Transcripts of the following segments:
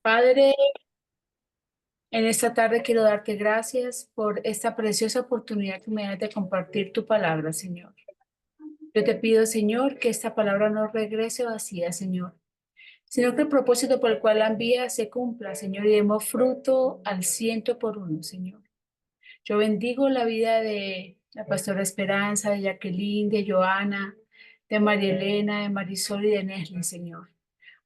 Padre, en esta tarde quiero darte gracias por esta preciosa oportunidad que me das de compartir tu palabra, Señor. Yo te pido, Señor, que esta palabra no regrese vacía, Señor, sino que el propósito por el cual la envía se cumpla, Señor, y demos fruto al ciento por uno, Señor. Yo bendigo la vida de la pastora Esperanza, de Jacqueline, de Joana, de María Elena, de Marisol y de Nesli, Señor.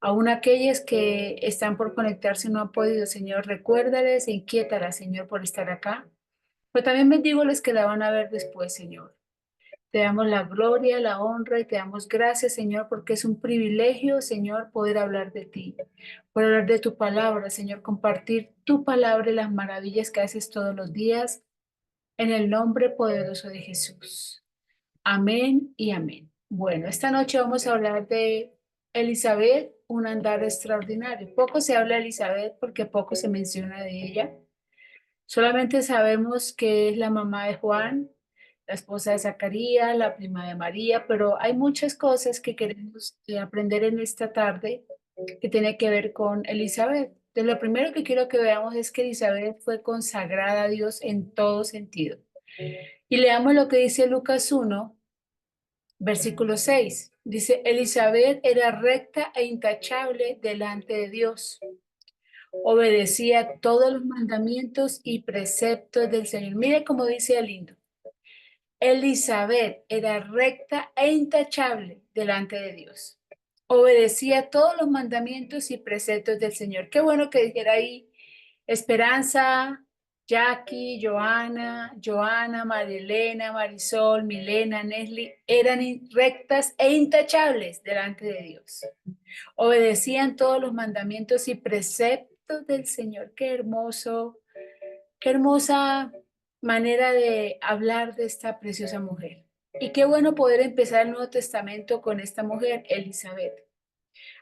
Aún aquellas que están por conectarse y no han podido, Señor, recuérdales e inquiétalas, Señor, por estar acá. Pero también bendigo los que la van a ver después, Señor. Te damos la gloria, la honra y te damos gracias, Señor, porque es un privilegio, Señor, poder hablar de ti, poder hablar de tu palabra, Señor, compartir tu palabra y las maravillas que haces todos los días en el nombre poderoso de Jesús. Amén y amén. Bueno, esta noche vamos a hablar de Elizabeth, un andar extraordinario. Poco se habla de Elizabeth porque poco se menciona de ella. Solamente sabemos que es la mamá de Juan, la esposa de Zacarías, la prima de María, pero hay muchas cosas que queremos aprender en esta tarde que tiene que ver con Elizabeth. Entonces, lo primero que quiero que veamos es que Elizabeth fue consagrada a Dios en todo sentido. Y leamos lo que dice Lucas 1, versículo 6. Dice, Elizabeth era recta e intachable delante de Dios. Obedecía todos los mandamientos y preceptos del Señor. Mire cómo dice el lindo. Elizabeth era recta e intachable delante de Dios. Obedecía todos los mandamientos y preceptos del Señor. Qué bueno que dijera ahí Esperanza, Jackie, Joana, María Elena, Marisol, Milena, Nesli, eran rectas e intachables delante de Dios. Obedecían todos los mandamientos y preceptos del Señor. Qué hermosa manera de hablar de esta preciosa mujer. Y qué bueno poder empezar el Nuevo Testamento con esta mujer, Elizabeth.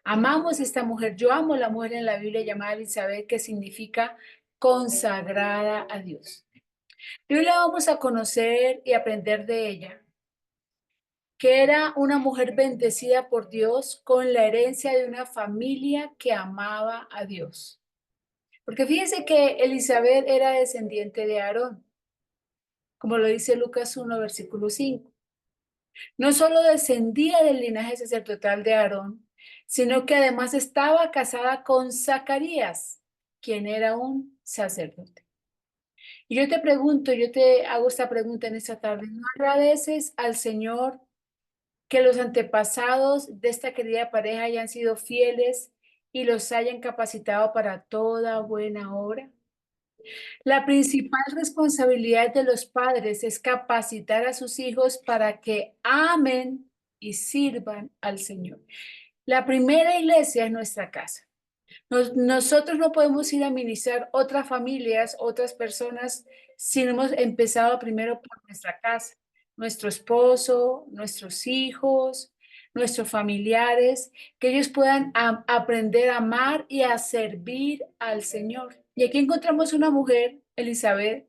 Amamos esta mujer. Yo amo la mujer en la Biblia llamada Elizabeth, que significa consagrada a Dios. Y hoy la vamos a conocer y aprender de ella, que era una mujer bendecida por Dios con la herencia de una familia que amaba a Dios. Porque fíjense que Elizabeth era descendiente de Aarón, como lo dice Lucas 1, versículo 5. No solo descendía del linaje sacerdotal de Aarón, sino que además estaba casada con Zacarías, quien era un sacerdote. Y yo te pregunto, yo te hago esta pregunta en esta tarde, ¿no agradeces al Señor que los antepasados de esta querida pareja hayan sido fieles y los hayan capacitado para toda buena obra? La principal responsabilidad de los padres es capacitar a sus hijos para que amen y sirvan al Señor. La primera iglesia es nuestra casa. Nosotros no podemos ir a ministrar otras familias, otras personas, si no hemos empezado primero por nuestra casa, nuestro esposo, nuestros hijos, nuestros familiares, que ellos puedan aprender a amar y a servir al Señor. Y aquí encontramos una mujer, Elizabeth,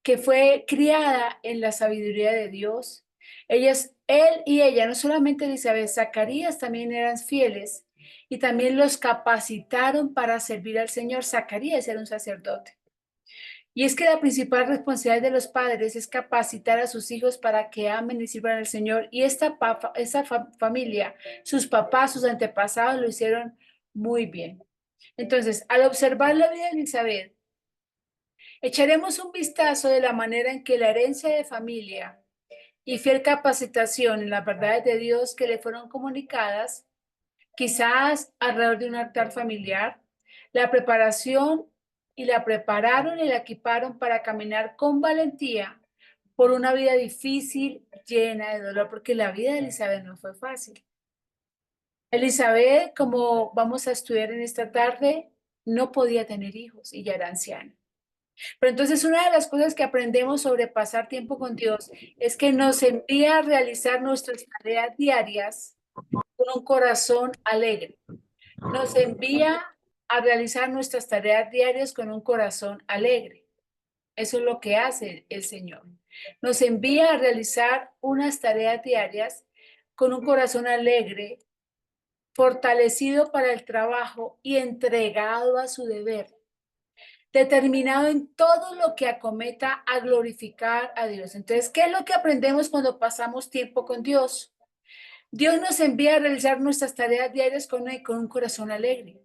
que fue criada en la sabiduría de Dios. Él y ella, no solamente Elizabeth, Zacarías también eran fieles y también los capacitaron para servir al Señor. Zacarías era un sacerdote. Y es que la principal responsabilidad de los padres es capacitar a sus hijos para que amen y sirvan al Señor. Y esta familia, sus papás, sus antepasados lo hicieron muy bien. Entonces, al observar la vida de Elizabeth, echaremos un vistazo de la manera en que la herencia de familia y fiel capacitación en las verdades de Dios que le fueron comunicadas, quizás alrededor de un altar familiar, la preparación y la prepararon y la equiparon para caminar con valentía por una vida difícil, llena de dolor, porque la vida de Elizabeth no fue fácil. Elizabeth, como vamos a estudiar en esta tarde, no podía tener hijos y ya era anciana. Pero entonces una de las cosas que aprendemos sobre pasar tiempo con Dios es que nos envía a realizar nuestras tareas diarias con un corazón alegre. Nos envía a realizar nuestras tareas diarias con un corazón alegre. Eso es lo que hace el Señor. Nos envía a realizar unas tareas diarias con un corazón alegre fortalecido para el trabajo y entregado a su deber, determinado en todo lo que acometa a glorificar a Dios. Entonces, ¿qué es lo que aprendemos cuando pasamos tiempo con Dios? Dios nos envía a realizar nuestras tareas diarias con un corazón alegre.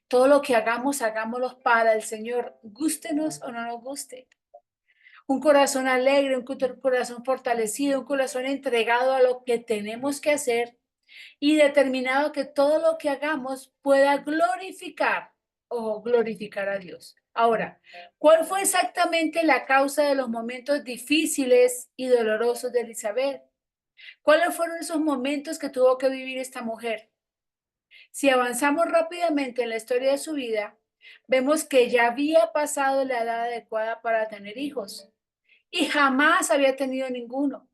Todo lo que hagamos, hagámoslo para el Señor, gústenos o no nos guste. Un corazón alegre, un corazón fortalecido, un corazón entregado a lo que tenemos que hacer y determinado que todo lo que hagamos pueda glorificar o glorificar a Dios. Ahora, ¿cuál fue exactamente la causa de los momentos difíciles y dolorosos de Elizabeth? ¿Cuáles fueron esos momentos que tuvo que vivir esta mujer? Si avanzamos rápidamente en la historia de su vida, vemos que ya había pasado la edad adecuada para tener hijos y jamás había tenido ninguno.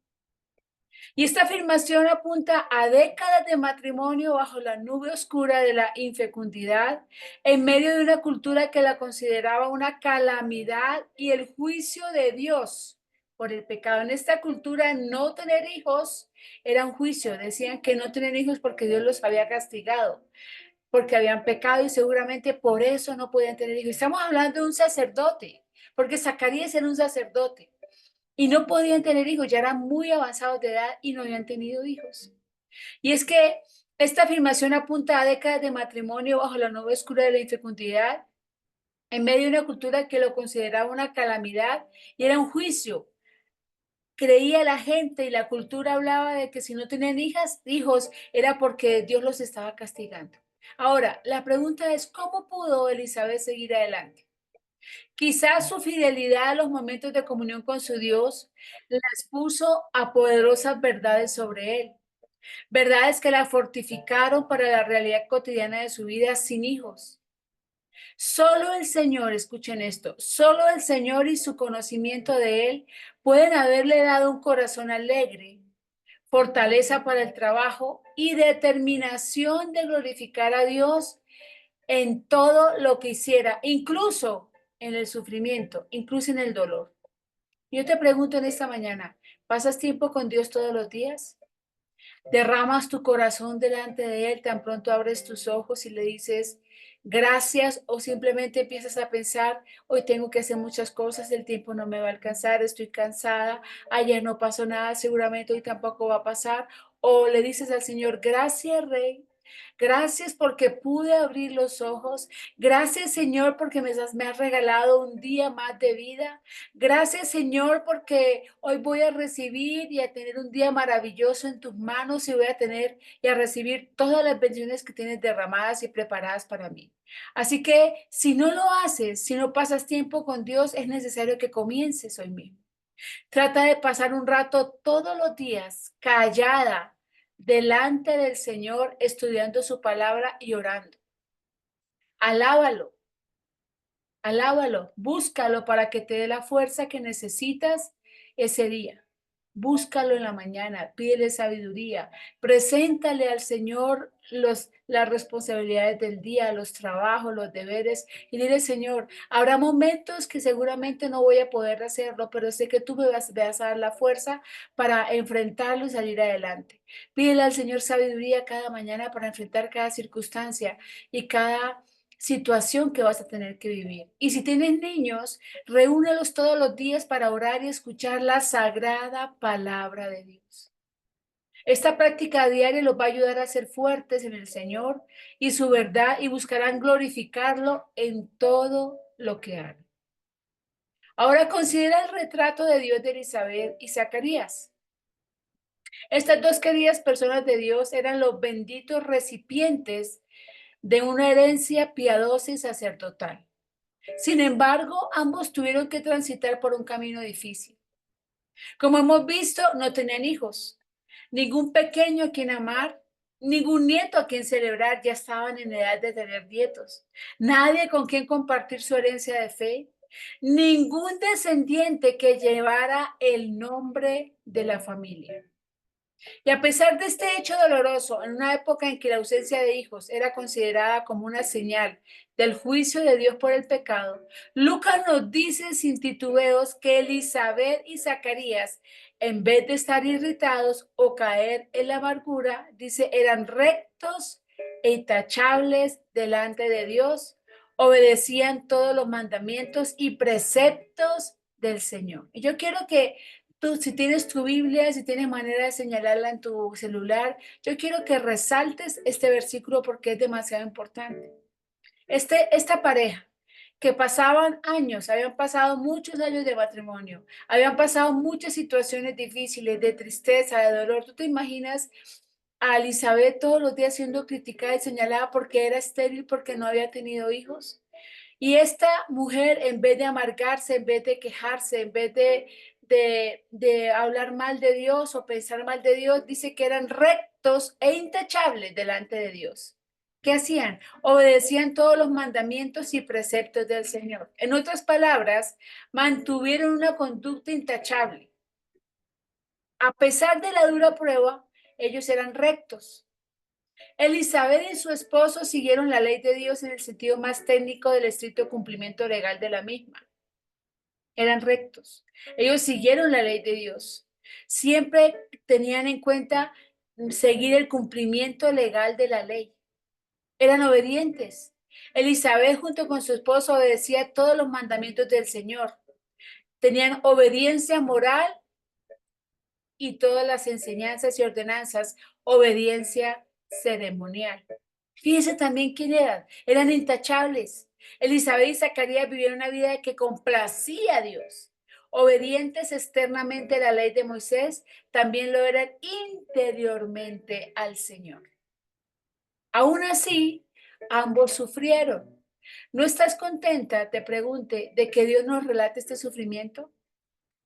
Y esta afirmación apunta a décadas de matrimonio bajo la nube oscura de la infecundidad, en medio de una cultura que la consideraba una calamidad y el juicio de Dios por el pecado. En esta cultura, no tener hijos era un juicio. Decían que no tener hijos porque Dios los había castigado, porque habían pecado y seguramente por eso no podían tener hijos. Estamos hablando de un sacerdote, porque Zacarías era un sacerdote. Y no podían tener hijos, ya eran muy avanzados de edad y no habían tenido hijos. Y es que esta afirmación apunta a décadas de matrimonio bajo la nube oscura de la infecundidad, en medio de una cultura que lo consideraba una calamidad y era un juicio. Creía la gente y la cultura hablaba de que si no tenían hijos, era porque Dios los estaba castigando. Ahora, la pregunta es, ¿cómo pudo Elizabeth seguir adelante? Quizás su fidelidad a los momentos de comunión con su Dios la expuso a poderosas verdades sobre él, verdades que la fortificaron para la realidad cotidiana de su vida sin hijos. Solo el Señor, escuchen esto, solo el Señor y su conocimiento de él pueden haberle dado un corazón alegre, fortaleza para el trabajo y determinación de glorificar a Dios en todo lo que hiciera, incluso en el sufrimiento, incluso en el dolor. Yo te pregunto en esta mañana, ¿pasas tiempo con Dios todos los días? ¿Derramas tu corazón delante de Él tan pronto abres tus ojos y le dices gracias o simplemente empiezas a pensar, hoy tengo que hacer muchas cosas, el tiempo no me va a alcanzar, estoy cansada, ayer no pasó nada, seguramente hoy tampoco va a pasar? O le dices al Señor, gracias, Rey. Gracias porque pude abrir los ojos. Gracias, Señor, porque me has regalado un día más de vida. Gracias, Señor, porque hoy voy a recibir y a tener un día maravilloso en tus manos y voy a tener y a recibir todas las bendiciones que tienes derramadas y preparadas para mí. Así que si no lo haces, si no pasas tiempo con Dios, es necesario que comiences hoy mismo. Trata de pasar un rato todos los días callada delante del Señor, estudiando su palabra y orando. Alábalo. Alábalo, búscalo para que te dé la fuerza que necesitas ese día. Búscalo en la mañana, pídele sabiduría, preséntale al Señor las responsabilidades del día, los trabajos, los deberes y dile, Señor, habrá momentos que seguramente no voy a poder hacerlo, pero sé que tú me vas a dar la fuerza para enfrentarlo y salir adelante. Pídele al Señor sabiduría cada mañana para enfrentar cada circunstancia y cada situación que vas a tener que vivir. Y si tienes niños, reúnelos todos los días para orar y escuchar la sagrada palabra de Dios. Esta práctica diaria los va a ayudar a ser fuertes en el Señor y su verdad y buscarán glorificarlo en todo lo que hagan. Ahora considera el retrato de Dios de Elizabeth y Zacarías. Estas dos queridas personas de Dios eran los benditos recipientes de una herencia piadosa y sacerdotal. Sin embargo, ambos tuvieron que transitar por un camino difícil. Como hemos visto, no tenían hijos, ningún pequeño a quien amar, ningún nieto a quien celebrar, ya estaban en edad de tener nietos, nadie con quien compartir su herencia de fe, ningún descendiente que llevara el nombre de la familia. Y a pesar de este hecho doloroso, en una época en que la ausencia de hijos era considerada como una señal del juicio de Dios por el pecado, Lucas nos dice sin titubeos que Elizabeth y Zacarías, en vez de estar irritados o caer en la amargura, dice, eran rectos e intachables delante de Dios, obedecían todos los mandamientos y preceptos del Señor. Y yo quiero que tú, si tienes tu Biblia, si tienes manera de señalarla en tu celular, yo quiero que resaltes este versículo porque es demasiado importante. Esta pareja que pasaban años, habían pasado muchos años de matrimonio, habían pasado muchas situaciones difíciles, de tristeza, de dolor. ¿Tú te imaginas a Elizabeth todos los días siendo criticada y señalada porque era estéril, porque no había tenido hijos? Y esta mujer, en vez de amargarse, en vez de quejarse, en vez de hablar mal de Dios o pensar mal de Dios, dice que eran rectos e intachables delante de Dios. ¿Qué hacían? Obedecían todos los mandamientos y preceptos del Señor. En otras palabras, mantuvieron una conducta intachable. A pesar de la dura prueba, ellos eran rectos. Elizabeth y su esposo siguieron la ley de Dios en el sentido más técnico del estricto cumplimiento legal de la misma. Eran rectos. Ellos siguieron la ley de Dios. Siempre tenían en cuenta seguir el cumplimiento legal de la ley. Eran obedientes. Elizabeth junto con su esposo obedecía todos los mandamientos del Señor. Tenían obediencia moral y todas las enseñanzas y ordenanzas, obediencia ceremonial. Fíjense también quién eran intachables. Elizabeth y Zacarías vivieron una vida que complacía a Dios. Obedientes externamente a la ley de Moisés, también lo eran interiormente al Señor. Aún así, ambos sufrieron. ¿No estás contenta, te pregunte, de que Dios nos relate este sufrimiento?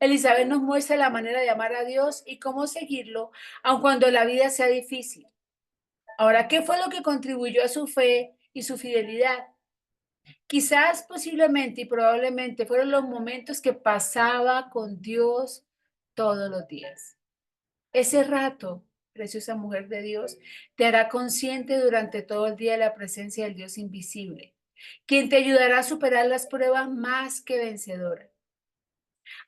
Elizabeth nos muestra la manera de amar a Dios y cómo seguirlo, aun cuando la vida sea difícil. Ahora, ¿qué fue lo que contribuyó a su fe y su fidelidad? Quizás, posiblemente y probablemente fueron los momentos que pasaba con Dios todos los días. Ese rato, preciosa mujer de Dios, te hará consciente durante todo el día de la presencia del Dios invisible, quien te ayudará a superar las pruebas más que vencedoras.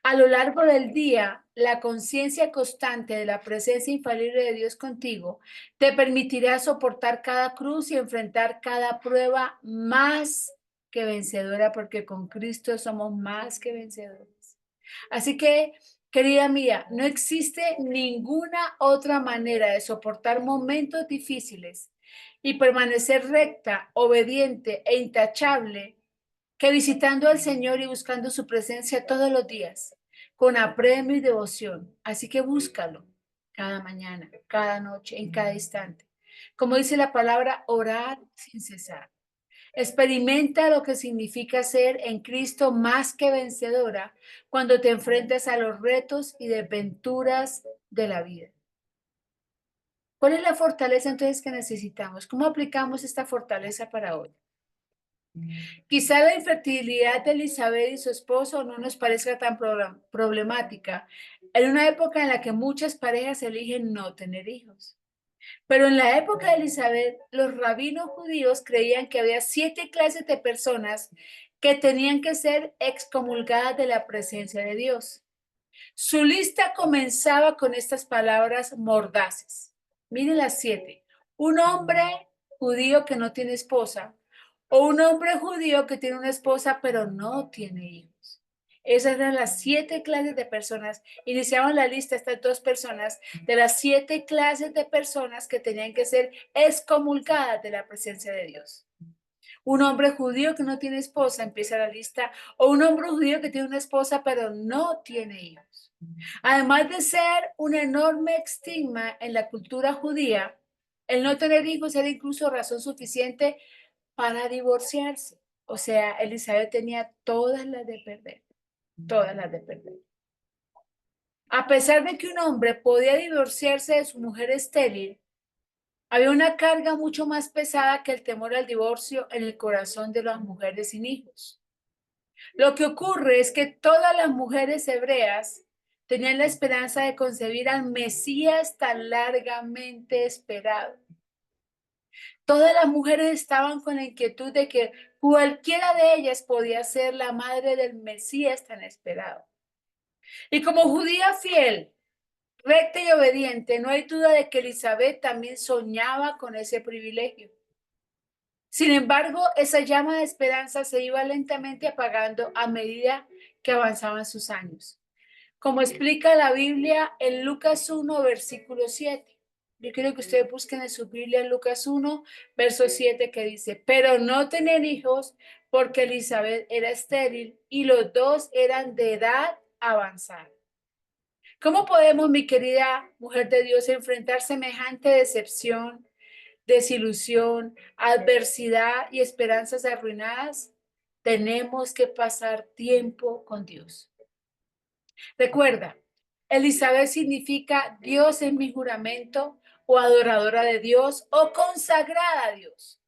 A lo largo del día, la conciencia constante de la presencia infalible de Dios contigo te permitirá soportar cada cruz y enfrentar cada prueba más que vencedora, porque con Cristo somos más que vencedores. Así que, querida mía, no existe ninguna otra manera de soportar momentos difíciles y permanecer recta, obediente e intachable que visitando al Señor y buscando su presencia todos los días, con apremio y devoción. Así que búscalo cada mañana, cada noche, en cada instante. Como dice la palabra, orar sin cesar. Experimenta lo que significa ser en Cristo más que vencedora cuando te enfrentas a los retos y desventuras de la vida. ¿Cuál es la fortaleza entonces que necesitamos? ¿Cómo aplicamos esta fortaleza para hoy? Quizá la infertilidad de Elizabeth y su esposo no nos parezca tan problemática en una época en la que muchas parejas eligen no tener hijos. Pero en la época de Elizabeth, los rabinos judíos creían que había 7 clases de personas que tenían que ser excomulgadas de la presencia de Dios. Su lista comenzaba con estas palabras mordaces. Miren las 7. Un hombre judío que no tiene esposa o un hombre judío que tiene una esposa pero no tiene hijos. Esas eran las 7 clases de personas. Iniciaban la lista estas 2 personas de las 7 clases de personas que tenían que ser excomulgadas de la presencia de Dios. Un hombre judío que no tiene esposa, empieza la lista, o un hombre judío que tiene una esposa pero no tiene hijos. Además de ser un enorme estigma en la cultura judía, el no tener hijos era incluso razón suficiente para divorciarse. O sea, Elizabeth tenía todas las de perder, todas las de perder. A pesar de que un hombre podía divorciarse de su mujer estéril, había una carga mucho más pesada que el temor al divorcio en el corazón de las mujeres sin hijos. Lo que ocurre es que todas las mujeres hebreas tenían la esperanza de concebir al Mesías tan largamente esperado. Todas las mujeres estaban con la inquietud de que cualquiera de ellas podía ser la madre del Mesías tan esperado. Y como judía fiel, recta y obediente, no hay duda de que Elizabeth también soñaba con ese privilegio. Sin embargo, esa llama de esperanza se iba lentamente apagando a medida que avanzaban sus años. Como explica la Biblia en Lucas 1, versículo 7. Yo quiero que ustedes busquen en su Biblia en Lucas 1, verso 7, que dice, pero no tenían hijos porque Elizabeth era estéril y los dos eran de edad avanzada. ¿Cómo podemos, mi querida mujer de Dios, enfrentar semejante decepción, desilusión, adversidad y esperanzas arruinadas? Tenemos que pasar tiempo con Dios. Recuerda, Elizabeth significa Dios es mi juramento o adoradora de Dios o consagrada a Dios.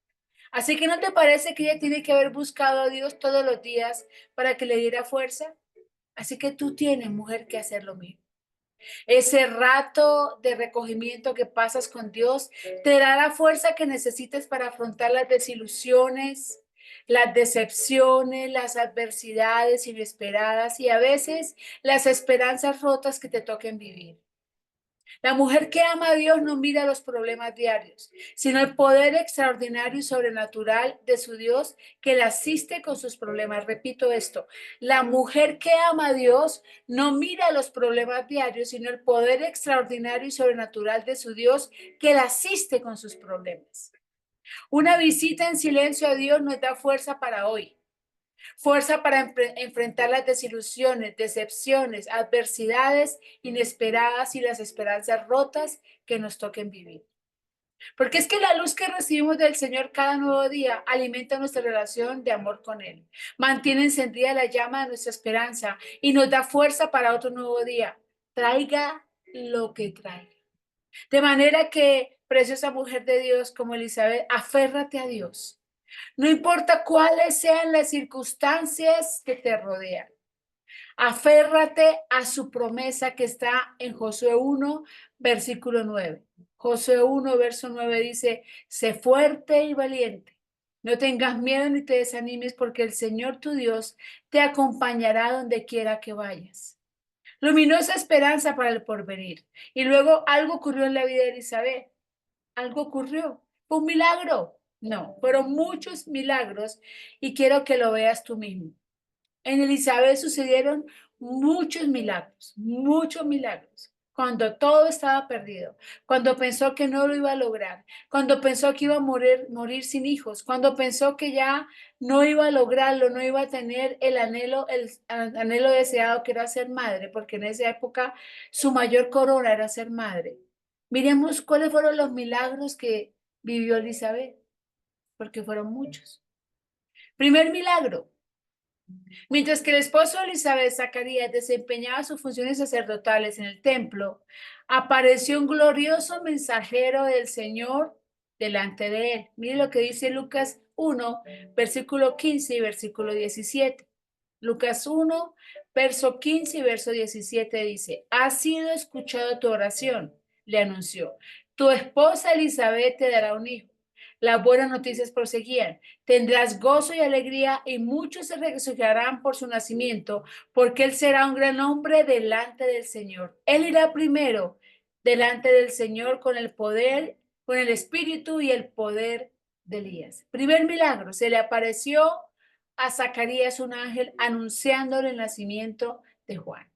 Así que ¿no te parece que ella tiene que haber buscado a Dios todos los días para que le diera fuerza? Así que tú tienes, mujer, que hacer lo mismo. Ese rato de recogimiento que pasas con Dios te dará la fuerza que necesites para afrontar las desilusiones, las decepciones, las adversidades inesperadas y a veces las esperanzas rotas que te toquen vivir. La mujer que ama a Dios no mira los problemas diarios, sino el poder extraordinario y sobrenatural de su Dios que la asiste con sus problemas. Repito esto, la mujer que ama a Dios no mira los problemas diarios, sino el poder extraordinario y sobrenatural de su Dios que la asiste con sus problemas. Una visita en silencio a Dios nos da fuerza para hoy. Fuerza para enfrentar las desilusiones, decepciones, adversidades inesperadas y las esperanzas rotas que nos toquen vivir. Porque es que la luz que recibimos del Señor cada nuevo día alimenta nuestra relación de amor con Él, mantiene encendida la llama de nuestra esperanza y nos da fuerza para otro nuevo día. Traiga lo que traiga. De manera que, preciosa mujer de Dios como Elizabeth, aférrate a Dios. No importa cuáles sean las circunstancias que te rodean. Aférrate a su promesa que está en Josué 1, versículo 9. Josué 1, verso 9 dice, sé fuerte y valiente. No tengas miedo ni te desanimes porque el Señor tu Dios te acompañará donde quiera que vayas. Luminosa esperanza para el porvenir. Y luego algo ocurrió en la vida de Elizabeth. Algo ocurrió. Fue un milagro. No, fueron muchos milagros y quiero que lo veas tú mismo. En Elizabeth sucedieron muchos milagros, muchos milagros. Cuando todo estaba perdido, cuando pensó que no lo iba a lograr, cuando pensó que iba a morir sin hijos, cuando pensó que ya no iba a lograrlo, no iba a tener el anhelo deseado que era ser madre, porque en esa época su mayor corona era ser madre. Miremos cuáles fueron los milagros que vivió Elizabeth, porque fueron muchos. Primer milagro. Mientras que el esposo de Elizabeth, Zacarías, desempeñaba sus funciones sacerdotales en el templo, apareció un glorioso mensajero del Señor delante de él. Mire lo que dice Lucas 1, versículo 15 y versículo 17. Lucas 1, verso 15 y verso 17 dice, ha sido escuchado tu oración, le anunció. Tu esposa Elizabeth te dará un hijo. Las buenas noticias proseguían. Tendrás gozo y alegría y muchos se regocijarán por su nacimiento, porque él será un gran hombre delante del Señor. Él irá primero delante del Señor con el poder, con el espíritu y el poder de Elías. Primer milagro, se le apareció a Zacarías un ángel anunciándole el nacimiento de Juan.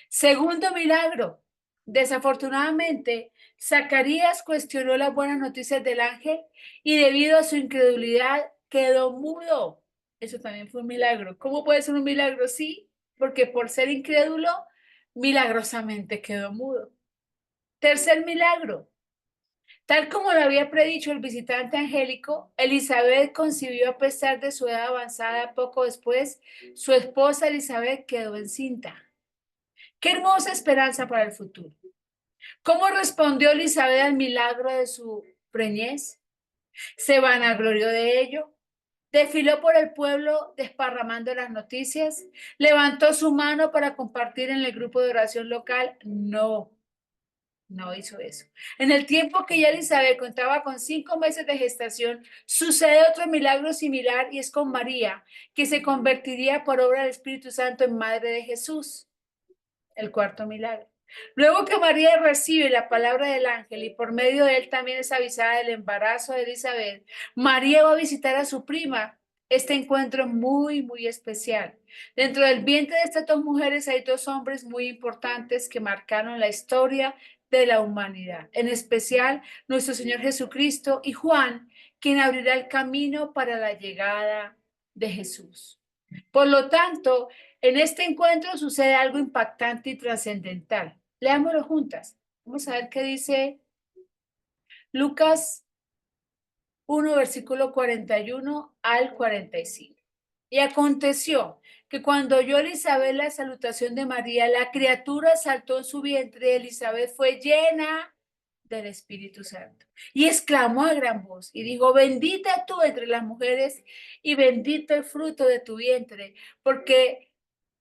Segundo milagro, desafortunadamente, Zacarías cuestionó las buenas noticias del ángel y debido a su incredulidad quedó mudo. Eso también fue un milagro. ¿Cómo puede ser un milagro? Sí, porque por ser incrédulo, milagrosamente quedó mudo. Tercer milagro. Tal como lo había predicho el visitante angélico, Elizabeth concibió a pesar de su edad avanzada. Poco después, su esposa Elizabeth quedó encinta. Qué hermosa esperanza para el futuro. ¿Cómo respondió Elizabeth al milagro de su preñez? Se vanaglorió de ello. Desfiló por el pueblo desparramando las noticias. Levantó su mano para compartir en el grupo de oración local. No, no hizo eso. En el tiempo que ya Elizabeth contaba con 5 meses de gestación, sucede otro milagro similar y es con María, que se convertiría por obra del Espíritu Santo en madre de Jesús. El cuarto milagro. Luego que María recibe la palabra del ángel y por medio de él también es avisada del embarazo de Elizabeth, María va a visitar a su prima. Este encuentro es muy especial. Dentro del vientre de estas dos mujeres hay dos hombres muy importantes que marcaron la historia de la humanidad, en especial nuestro Señor Jesucristo y Juan, quien abrirá el camino para la llegada de Jesús. Por lo tanto, en este encuentro sucede algo impactante y trascendental. Leámoslo juntas. Vamos a ver qué dice Lucas 1, versículo 41 al 45. Y aconteció que cuando oyó Elizabeth la salutación de María, la criatura saltó en su vientre. Elizabeth fue llena del Espíritu Santo y exclamó a gran voz y dijo: bendita tú entre las mujeres y bendito el fruto de tu vientre, porque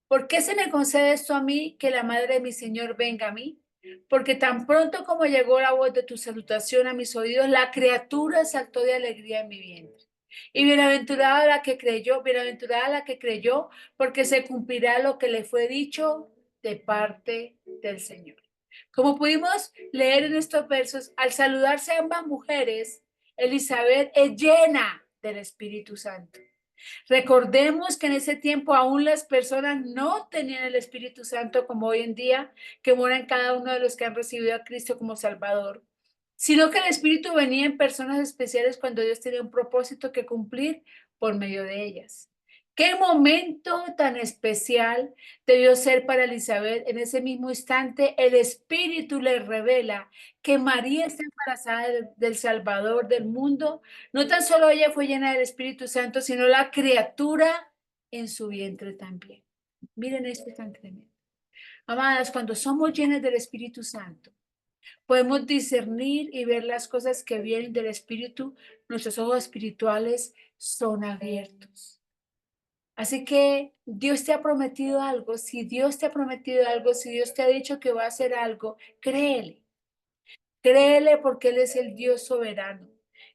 ¿por qué se me concede esto a mí, que la madre de mi Señor venga a mí? Porque tan pronto como llegó la voz de tu salutación a mis oídos, la criatura saltó de alegría en mi vientre. Y bienaventurada la que creyó, porque se cumplirá lo que le fue dicho de parte del Señor. Como pudimos leer en estos versos, al saludarse ambas mujeres, Elizabeth es llena del Espíritu Santo. Recordemos que en ese tiempo aún las personas no tenían el Espíritu Santo como hoy en día, que mora en cada uno de los que han recibido a Cristo como Salvador, sino que el Espíritu venía en personas especiales cuando Dios tenía un propósito que cumplir por medio de ellas. Qué momento tan especial debió ser para Elizabeth. En ese mismo instante, el Espíritu le revela que María está embarazada del Salvador del mundo. No tan solo ella fue llena del Espíritu Santo, sino la criatura en su vientre también. Miren esto tan tremendo. Amadas, cuando somos llenas del Espíritu Santo, podemos discernir y ver las cosas que vienen del Espíritu. Nuestros ojos espirituales son abiertos. Así que Dios te ha prometido algo. Si Dios te ha prometido algo, si Dios te ha dicho que va a hacer algo, créele. Créele porque Él es el Dios soberano.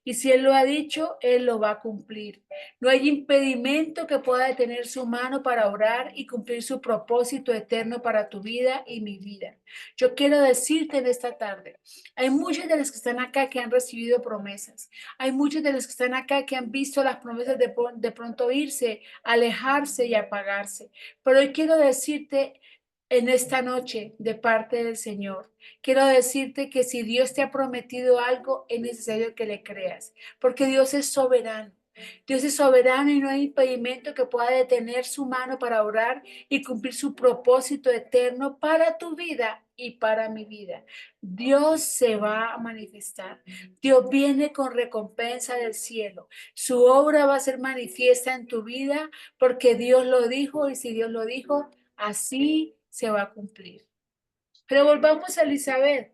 Y si Él lo ha dicho, Él lo va a cumplir. No hay impedimento que pueda detener su mano para orar y cumplir su propósito eterno para tu vida y mi vida. Yo quiero decirte en esta tarde, hay muchos de los que están acá que han recibido promesas. Hay muchos de los que están acá que han visto las promesas de pronto irse, alejarse y apagarse. Pero hoy quiero decirte en esta noche de parte del Señor. Quiero decirte que si Dios te ha prometido algo, es necesario que le creas, porque Dios es soberano. Dios es soberano y no hay impedimento que pueda detener su mano para orar y cumplir su propósito eterno para tu vida y para mi vida. Dios se va a manifestar. Dios viene con recompensa del cielo. Su obra va a ser manifiesta en tu vida porque Dios lo dijo, y si Dios lo dijo, así se va a cumplir. Pero volvamos a Elizabeth.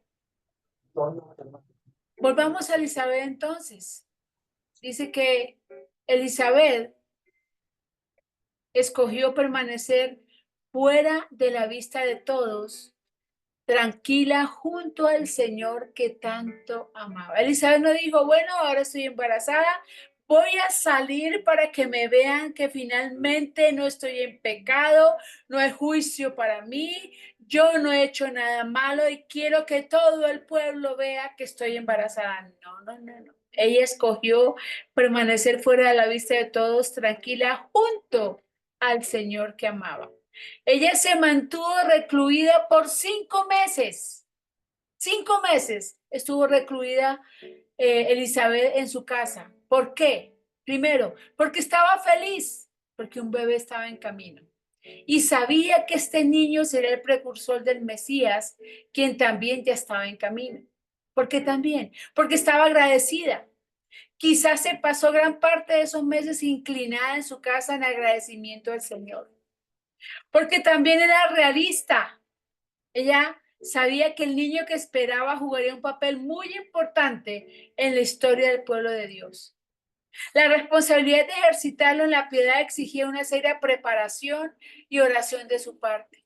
Volvamos a Elizabeth entonces. Dice que Elizabeth escogió permanecer fuera de la vista de todos, tranquila junto al Señor que tanto amaba. Elizabeth no dijo: bueno, ahora estoy embarazada, voy a salir para que me vean que finalmente no estoy en pecado, no hay juicio para mí, yo no he hecho nada malo y quiero que todo el pueblo vea que estoy embarazada. No. Ella escogió permanecer fuera de la vista de todos, tranquila junto al Señor que amaba. Ella se mantuvo recluida por 5 meses. 5 meses estuvo recluida Elizabeth en su casa. ¿Por qué? Primero, porque estaba feliz, porque un bebé estaba en camino. Y sabía que este niño sería el precursor del Mesías, quien también ya estaba en camino. ¿Por qué también? Porque estaba agradecida. Quizás se pasó gran parte de esos meses inclinada en su casa en agradecimiento al Señor. Porque también era realista. Ella sabía que el niño que esperaba jugaría un papel muy importante en la historia del pueblo de Dios. La responsabilidad de ejercitarlo en la piedad exigía una seria preparación y oración de su parte.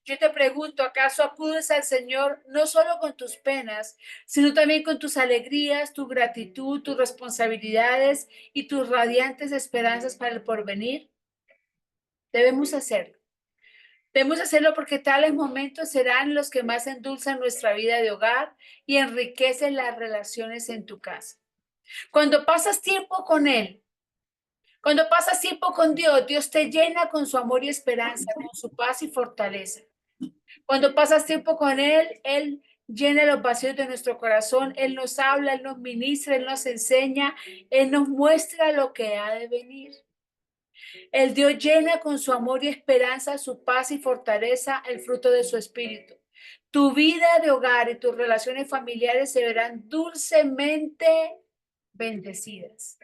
Yo te pregunto, ¿acaso acudes al Señor no solo con tus penas, sino también con tus alegrías, tu gratitud, tus responsabilidades y tus radiantes esperanzas para el porvenir? Debemos hacerlo. Debemos hacerlo porque tales momentos serán los que más endulzan nuestra vida de hogar y enriquecen las relaciones en tu casa. Cuando pasas tiempo con Él, cuando pasas tiempo con Dios, Dios te llena con su amor y esperanza, con su paz y fortaleza. Cuando pasas tiempo con Él llena los vacíos de nuestro corazón, Él nos habla, Él nos ministra, Él nos enseña, Él nos muestra lo que ha de venir. El Dios llena con su amor y esperanza, su paz y fortaleza, el fruto de su espíritu. Tu vida de hogar y tus relaciones familiares se verán dulcemente bendecidas.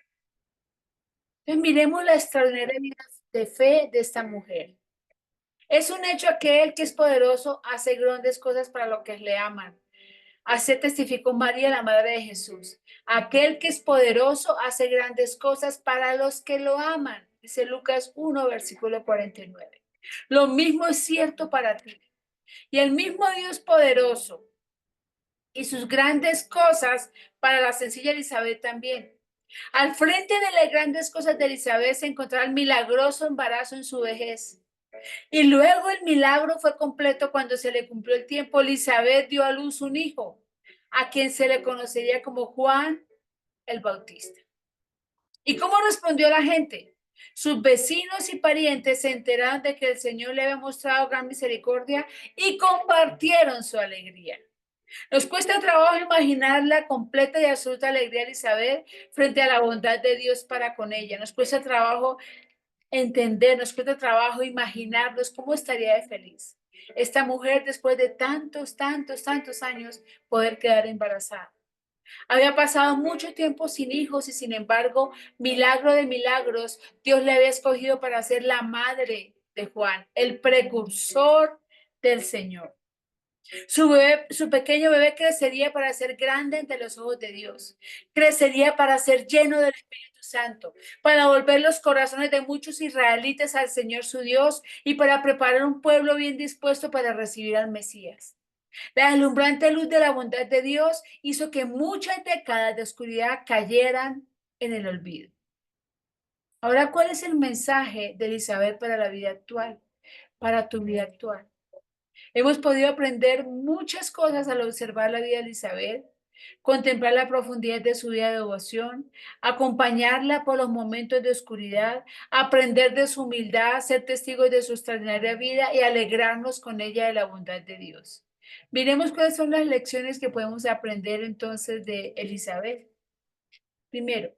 Entonces, miremos la extraordinaria vida de fe de esta mujer. Es un hecho aquel que es poderoso hace grandes cosas para los que le aman. Así testificó María, la madre de Jesús. Aquel que es poderoso hace grandes cosas para los que lo aman. Dice Lucas 1, versículo 49. Lo mismo es cierto para ti. Y el mismo Dios poderoso y sus grandes cosas para la sencilla Elizabeth también. Al frente de las grandes cosas de Elizabeth se encontraba el milagroso embarazo en su vejez. Y luego el milagro fue completo cuando se le cumplió el tiempo. Elizabeth dio a luz un hijo, a quien se le conocería como Juan el Bautista. ¿Y cómo respondió la gente? Sus vecinos y parientes se enteraron de que el Señor le había mostrado gran misericordia y compartieron su alegría. Nos cuesta trabajo imaginar la completa y absoluta alegría de Elizabeth frente a la bondad de Dios para con ella. Nos cuesta trabajo entender, nos cuesta trabajo imaginarnos cómo estaría de feliz esta mujer después de tantos años poder quedar embarazada. Había pasado mucho tiempo sin hijos y sin embargo, milagro de milagros, Dios le había escogido para ser la madre de Juan, el precursor del Señor. Su pequeño bebé crecería para ser grande ante los ojos de Dios. Crecería para ser lleno del Espíritu Santo, para volver los corazones de muchos israelitas al Señor su Dios y para preparar un pueblo bien dispuesto para recibir al Mesías. La deslumbrante luz de la bondad de Dios hizo que muchas décadas de oscuridad cayeran en el olvido. Ahora, ¿cuál es el mensaje de Elizabeth para la vida actual, para tu vida actual? Hemos podido aprender muchas cosas al observar la vida de Elizabeth, contemplar la profundidad de su vida de devoción, acompañarla por los momentos de oscuridad, aprender de su humildad, ser testigos de su extraordinaria vida y alegrarnos con ella de la bondad de Dios. Miremos cuáles son las lecciones que podemos aprender entonces de Elizabeth. Primero,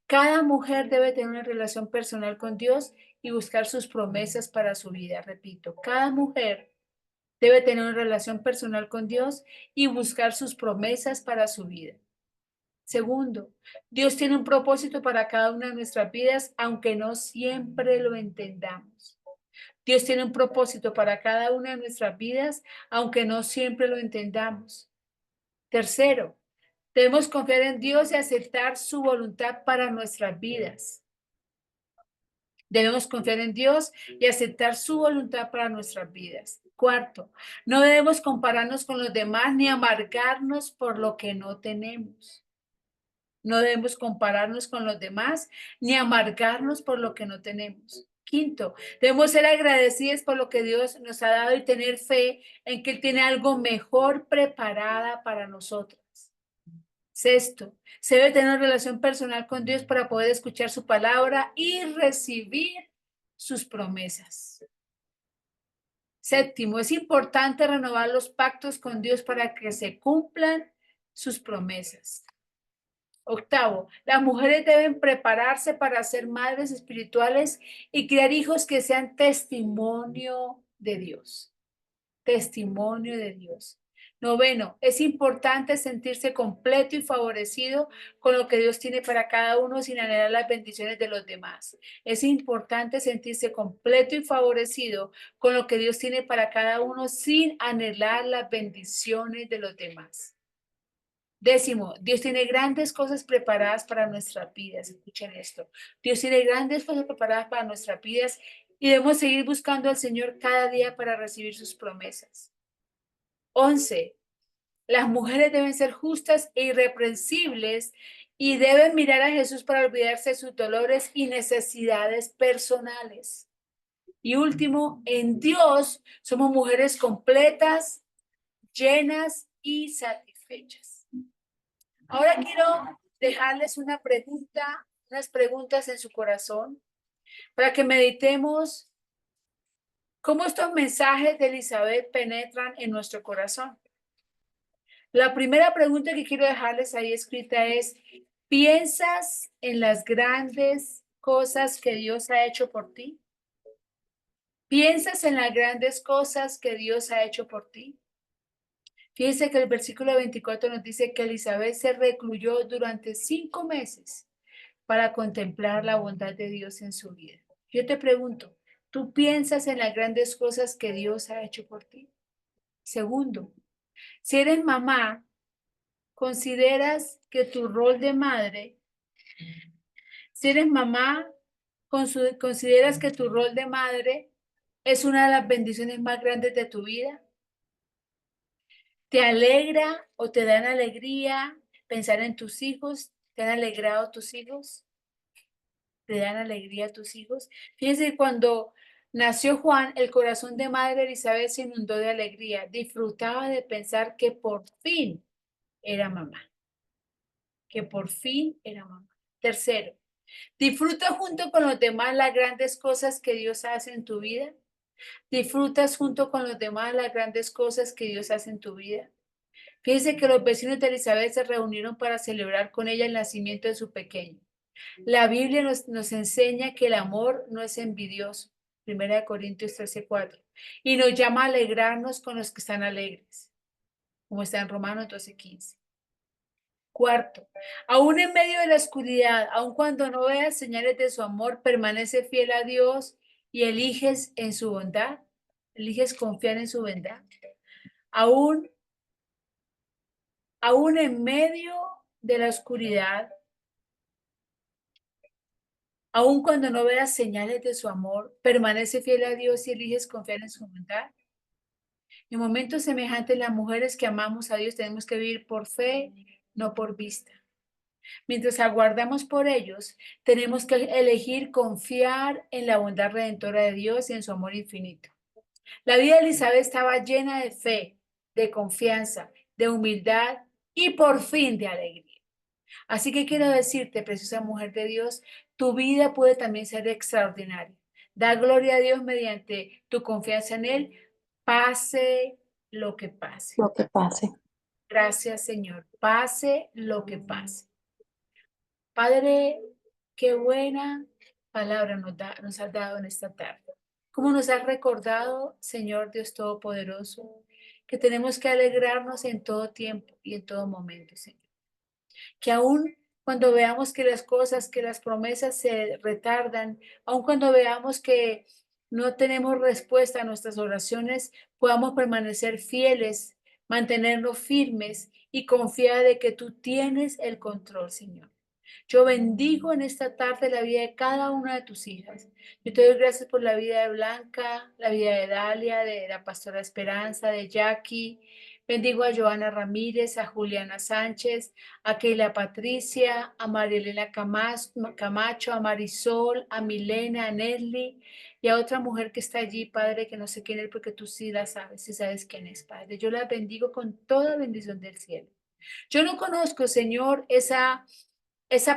cada mujer debe tener una relación personal con Dios y buscar sus promesas para su vida. Repito, cada mujer debe tener una relación personal con Dios y buscar sus promesas para su vida. Segundo, Dios tiene un propósito para cada una de nuestras vidas, aunque no siempre lo entendamos. Dios tiene un propósito para cada una de nuestras vidas, aunque no siempre lo entendamos. Tercero, debemos confiar en Dios y aceptar su voluntad para nuestras vidas. Debemos confiar en Dios y aceptar su voluntad para nuestras vidas. Cuarto, no debemos compararnos con los demás ni amargarnos por lo que no tenemos. No debemos compararnos con los demás ni amargarnos por lo que no tenemos. Quinto, debemos ser agradecidos por lo que Dios nos ha dado y tener fe en que Él tiene algo mejor preparada para nosotros. Sexto, se debe tener una relación personal con Dios para poder escuchar su palabra y recibir sus promesas. Séptimo, es importante renovar los pactos con Dios para que se cumplan sus promesas. Octavo, las mujeres deben prepararse para ser madres espirituales y criar hijos que sean testimonio de Dios. Testimonio de Dios. Noveno, es importante sentirse completo y favorecido con lo que Dios tiene para cada uno sin anhelar las bendiciones de los demás. Es importante sentirse completo y favorecido con lo que Dios tiene para cada uno sin anhelar las bendiciones de los demás. Décimo, Dios tiene grandes cosas preparadas para nuestras vidas. Escuchen esto. Dios tiene grandes cosas preparadas para nuestras vidas y debemos seguir buscando al Señor cada día para recibir sus promesas. 11. Las mujeres deben ser justas e irreprensibles y deben mirar a Jesús para olvidarse de sus dolores y necesidades personales. Y último, en Dios somos mujeres completas, llenas y satisfechas. Ahora quiero dejarles una pregunta, unas preguntas en su corazón para que meditemos cómo estos mensajes de Elizabeth penetran en nuestro corazón. La primera pregunta que quiero dejarles ahí escrita es, ¿piensas en las grandes cosas que Dios ha hecho por ti? ¿Piensas en las grandes cosas que Dios ha hecho por ti? Fíjense que el versículo 24 nos dice que Elizabeth se recluyó durante 5 meses para contemplar la bondad de Dios en su vida. Yo te pregunto, ¿tú piensas en las grandes cosas que Dios ha hecho por ti? Segundo, si eres mamá, ¿consideras que tu rol de madre, si eres mamá, consideras que tu rol de madre es una de las bendiciones más grandes de tu vida? ¿Te alegra o te dan alegría pensar en tus hijos? ¿Te han alegrado tus hijos? ¿Te dan alegría a tus hijos? Fíjense que cuando nació Juan, el corazón de madre Elizabeth se inundó de alegría. Disfrutaba de pensar que por fin era mamá. Que por fin era mamá. Tercero, disfruta junto con los demás las grandes cosas que Dios hace en tu vida. Disfrutas junto con los demás las grandes cosas que Dios hace en tu vida. Fíjense que los vecinos de Elizabeth se reunieron para celebrar con ella el nacimiento de su pequeño. La Biblia nos enseña que el amor no es envidioso. 1 Corintios 13:4. Y nos llama a alegrarnos con los que están alegres, como está en Romanos 12:15. Cuarto, aún en medio de la oscuridad, aun cuando no veas señales de su amor, permanece fiel a Dios y eliges en su bondad, eliges confiar en su bondad. Aún, aún en medio de la oscuridad, aun cuando no veas señales de su amor, permanece fiel a Dios y eliges confiar en su bondad. En momentos semejantes, las mujeres que amamos a Dios tenemos que vivir por fe, no por vista. Mientras aguardamos por ellos, tenemos que elegir confiar en la bondad redentora de Dios y en su amor infinito. La vida de Elizabeth estaba llena de fe, de confianza, de humildad y por fin de alegría. Así que quiero decirte, preciosa mujer de Dios, tu vida puede también ser extraordinaria. Da gloria a Dios mediante tu confianza en Él, pase lo que pase. Lo que pase. Gracias, Señor. Pase lo que pase. Padre, qué buena palabra nos has dado en esta tarde. Como nos has recordado, Señor Dios Todopoderoso, que tenemos que alegrarnos en todo tiempo y en todo momento, Señor. Que aún cuando veamos que las cosas, que las promesas se retardan, aún cuando veamos que no tenemos respuesta a nuestras oraciones, podamos permanecer fieles, mantenernos firmes y confiar de que tú tienes el control, Señor. Yo bendigo en esta tarde la vida de cada una de tus hijas. Yo te doy gracias por la vida de Blanca, la vida de Dalia, de la pastora Esperanza, de Jackie. Bendigo a Joana Ramírez, a Juliana Sánchez, a Keila Patricia, a Marielena Camacho, a Marisol, a Milena, a Nelly y a otra mujer que está allí, Padre, que no sé quién es porque tú sí la sabes, sí sabes quién es, Padre. Yo la bendigo con toda bendición del cielo. Yo no conozco, Señor, esa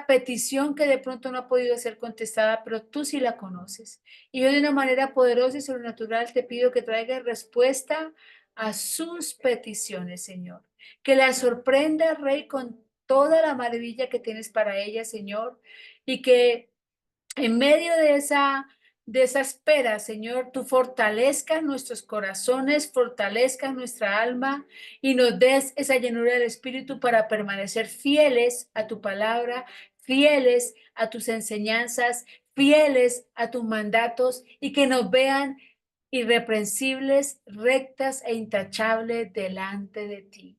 petición que de pronto no ha podido ser contestada, pero tú sí la conoces. Y yo de una manera poderosa y sobrenatural te pido que traigas respuesta a sus peticiones, Señor. Que la sorprenda, Rey, con toda la maravilla que tienes para ella, Señor, y que en medio de esa espera, Señor, tú fortalezcas nuestros corazones, fortalezcas nuestra alma y nos des esa llenura del Espíritu para permanecer fieles a tu palabra, fieles a tus enseñanzas, fieles a tus mandatos y que nos vean irreprensibles, rectas e intachables delante de ti.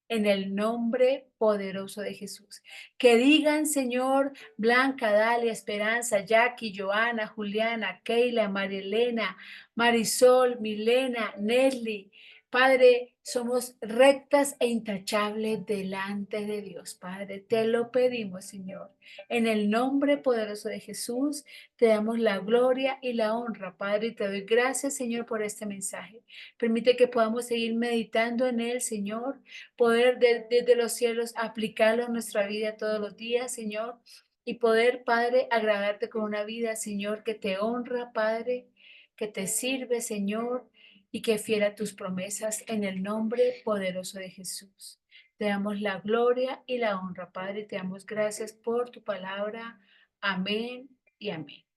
En el nombre poderoso de Jesús. Que digan, Señor, Blanca, Dalia, Esperanza, Jackie, Joana, Juliana, Keila, María Elena, Marisol, Milena, Nelly, Padre, somos rectas e intachables delante de Dios. Padre, te lo pedimos, Señor. En el nombre poderoso de Jesús, te damos la gloria y la honra, Padre, y te doy gracias, Señor, por este mensaje. Permite que podamos seguir meditando en él, Señor, poder desde los cielos aplicarlo a nuestra vida todos los días, Señor, y poder, Padre, agradarte con una vida, Señor, que te honra, Padre, que te sirve, Señor, y que fiel a tus promesas en el nombre poderoso de Jesús. Te damos la gloria y la honra, Padre, te damos gracias por tu palabra. Amén y amén.